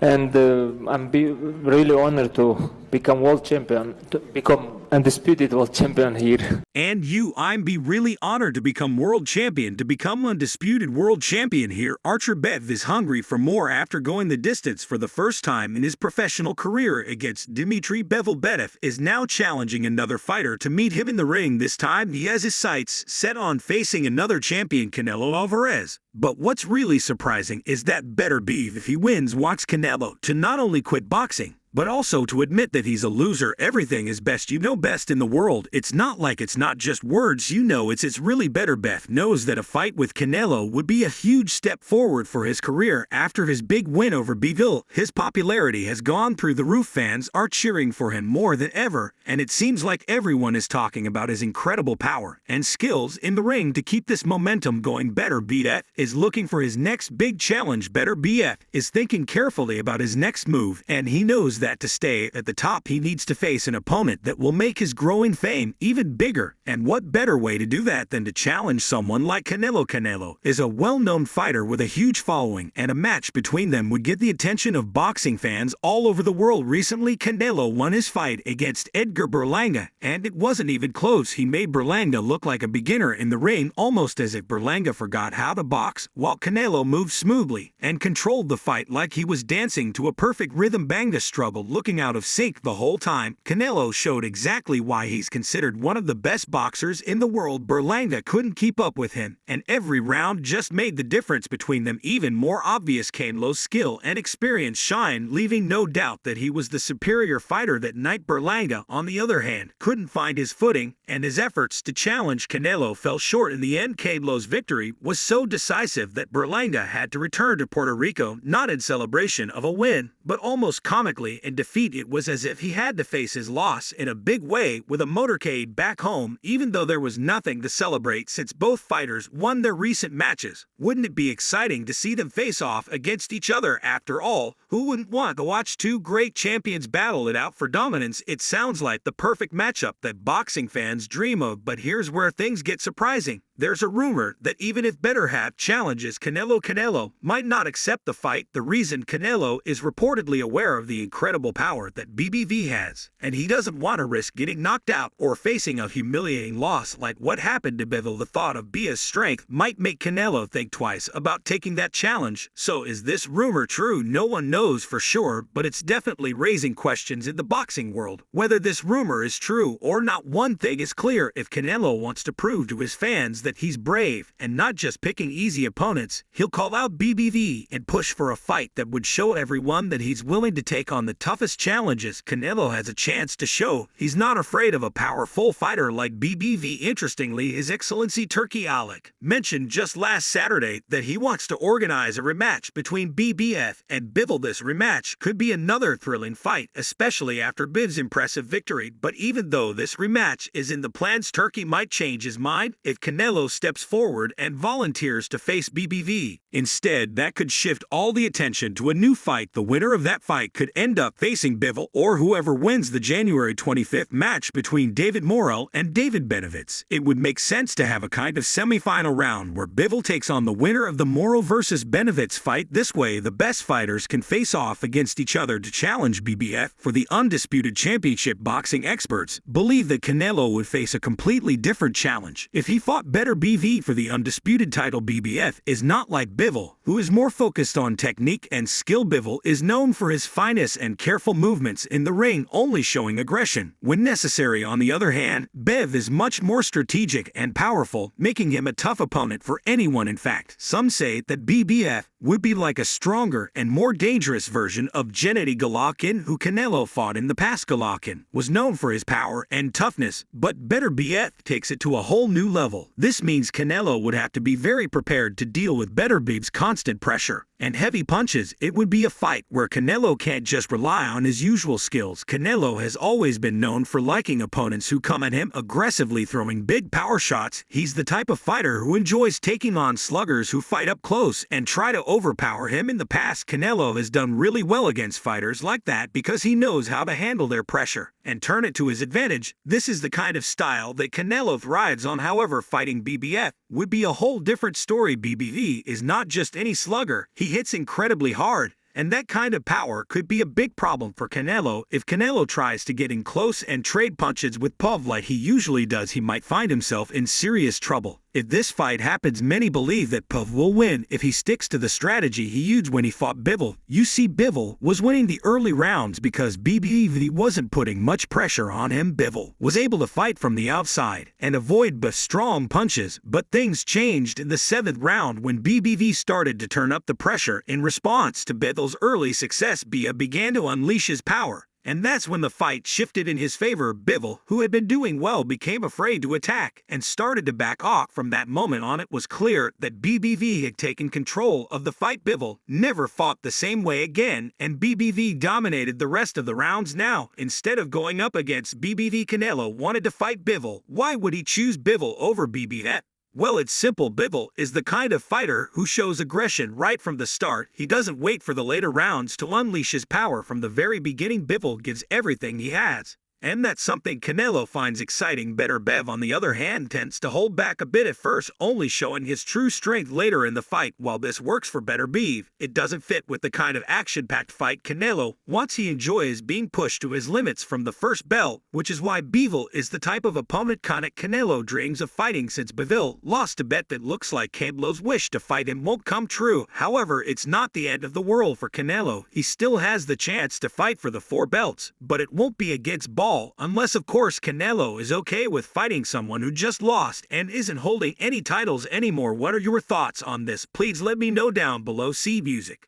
and really honored to become world champion, to become undisputed world champion here. And I'm be really honored to become world champion, to become undisputed world champion here. Archer Beterbiev is hungry for more after going the distance for the first time in his professional career against Dmitry Bivol. Beterbiev is now challenging another fighter to meet him in the ring. This time he has his sights set on facing another champion, Canelo Alvarez. But what's really surprising is that Beterbiev, if he wins, wants Canelo to not only quit boxing, but also to admit that he's a loser. Everything is best you know best in the world. It's not like it's not just words, it's really Beterbiev knows that a fight with Canelo would be a huge step forward for his career. After his big win over Bivol, his popularity has gone through the roof. Fans are cheering for him more than ever, and it seems like everyone is talking about his incredible power and skills in the ring to keep this momentum going. Beterbiev is looking for his next big challenge. Beterbiev is thinking carefully about his next move, and he knows that to stay at the top he needs to face an opponent that will make his growing fame even bigger. And what better way to do that than to challenge someone like Canelo? Canelo is a well-known fighter with a huge following, and a match between them would get the attention of boxing fans all over the world. Recently, Canelo won his fight against Edgar Berlanga, and it wasn't even close. He made Berlanga look like a beginner in the ring, almost as if Berlanga forgot how to box, while Canelo moved smoothly and controlled the fight like he was dancing to a perfect rhythm. Banga struggled, looking out of sync the whole time. Canelo showed exactly why he's considered one of the best boxers in the world. Berlanga couldn't keep up with him, and every round just made the difference between them even more obvious. Canelo's skill and experience shine, leaving no doubt that he was the superior fighter that night. Berlanga, on the other hand, couldn't find his footing, and his efforts to challenge Canelo fell short. In the end, Canelo's victory was so decisive that Berlanga had to return to Puerto Rico, not in celebration of a win, but almost comically in defeat. It was as if he had to face his loss in a big way with a motorcade back home, even though there was nothing to celebrate since both fighters won their recent matches. Wouldn't it be exciting to see them face off against each other? After all, who wouldn't want to watch two great champions battle it out for dominance? It sounds like the perfect matchup that boxing fans dream of. But here's where things get surprising. There's a rumor that even if Beterbiev challenges Canelo might not accept the fight. The reason: Canelo is reportedly aware of the incredible power that Beterbiev has, and he doesn't want to risk getting knocked out or facing a humiliating loss like what happened to Bivol. The thought of Beterbiev strength might make Canelo think twice about taking that challenge. So is this rumor true? No one knows for sure, but it's definitely raising questions in the boxing world. Whether this rumor is true or not, one thing is clear: if Canelo wants to prove to his fans that he's brave and not just picking easy opponents, he'll call out Beterbiev and push for a fight that would show everyone that he's willing to take on the toughest challenges. Canelo has a chance to show he's not afraid of a powerful fighter like Beterbiev. Interestingly, His Excellency Turki Alek mentioned just last Saturday that he wants to organize a rematch between Beterbiev and Bivol. This rematch could be another thrilling fight, especially after Biv's impressive victory. But even though this rematch is in the plans, Turki might change his mind if Canelo steps forward and volunteers to face Beterbiev. Instead, that could shift all the attention to a new fight. The winner of that fight could end up facing Bivol, or whoever wins the January 25th match between David Morrell and David Beterbiev. It would make sense to have a kind of semi-final round where Bivol takes on the winner of the Morrell versus Beterbiev fight. This way, the best fighters can face off against each other to challenge Beterbiev for the undisputed championship. Boxing experts believe that Canelo would face a completely different challenge if he fought Beterbiev for the undisputed title. Beterbiev is not like Bivol, who is more focused on technique and skill. Bivol is known for his finesse and careful movements in the ring, only showing aggression when necessary. On the other hand, Bev is much more strategic and powerful, making him a tough opponent for anyone. In fact, some say that Beterbiev would be like a stronger and more dangerous version of Gennady Golovkin, who Canelo fought in the past. Golovkin was known for his power and toughness, but Beterbiev takes it to a whole new level. This means Canelo would have to be very prepared to deal with Beterbiev's constant pressure and heavy punches. It would be a fight where Canelo can't just rely on his usual skills. Canelo has always been known for liking opponents who come at him aggressively, throwing big power shots. He's the type of fighter who enjoys taking on sluggers who fight up close and try to overpower him. In the past, Canelo has done really well against fighters like that because he knows how to handle their pressure and turn it to his advantage. This is the kind of style that Canelo thrives on. However, fighting Beterbiev would be a whole different story. Beterbiev is not just any slugger. He hits incredibly hard And that kind of power could be a big problem for Canelo. If Canelo tries to get in close and trade punches with Beterbiev like he usually does, he might find himself in serious trouble. If this fight happens, many believe that Beterbiev will win if he sticks to the strategy he used when he fought Bivol. You see, Bivol was winning the early rounds because Beterbiev wasn't putting much pressure on him. Bivol was able to fight from the outside and avoid Beterbiev strong punches, but things changed in the 7th round when Beterbiev started to turn up the pressure. In response to Bivol's early success, Beterbiev began to unleash his power. And that's when the fight shifted in his favor. Bivol, who had been doing well, became afraid to attack and started to back off. From that moment on, it was clear that Beterbiev had taken control of the fight. Bivol never fought the same way again, and Beterbiev dominated the rest of the rounds. Now, instead of going up against Beterbiev, Canelo wanted to fight Bivol. Why would he choose Bivol over Beterbiev? Well, it's simple. Bivol is the kind of fighter who shows aggression right from the start. He doesn't wait for the later rounds to unleash his power. From the very beginning, Bivol gives everything he has. And that's something Canelo finds exciting. Beterbiev, on the other hand, tends to hold back a bit at first, only showing his true strength later in the fight. While this works for Beterbiev, it doesn't fit with the kind of action-packed fight Canelo wants. He enjoys being pushed to his limits from the first bell, which is why Bivol is the type of opponent Canelo dreams of fighting. Since Bivol lost to Bet, that looks like Canelo's wish to fight him won't come true. However, it's not the end of the world for Canelo. He still has the chance to fight for the 4 belts, but it won't be against Ball. Unless, of course, Canelo is okay with fighting someone who just lost and isn't holding any titles anymore. What are your thoughts on this? Please let me know down below. See music.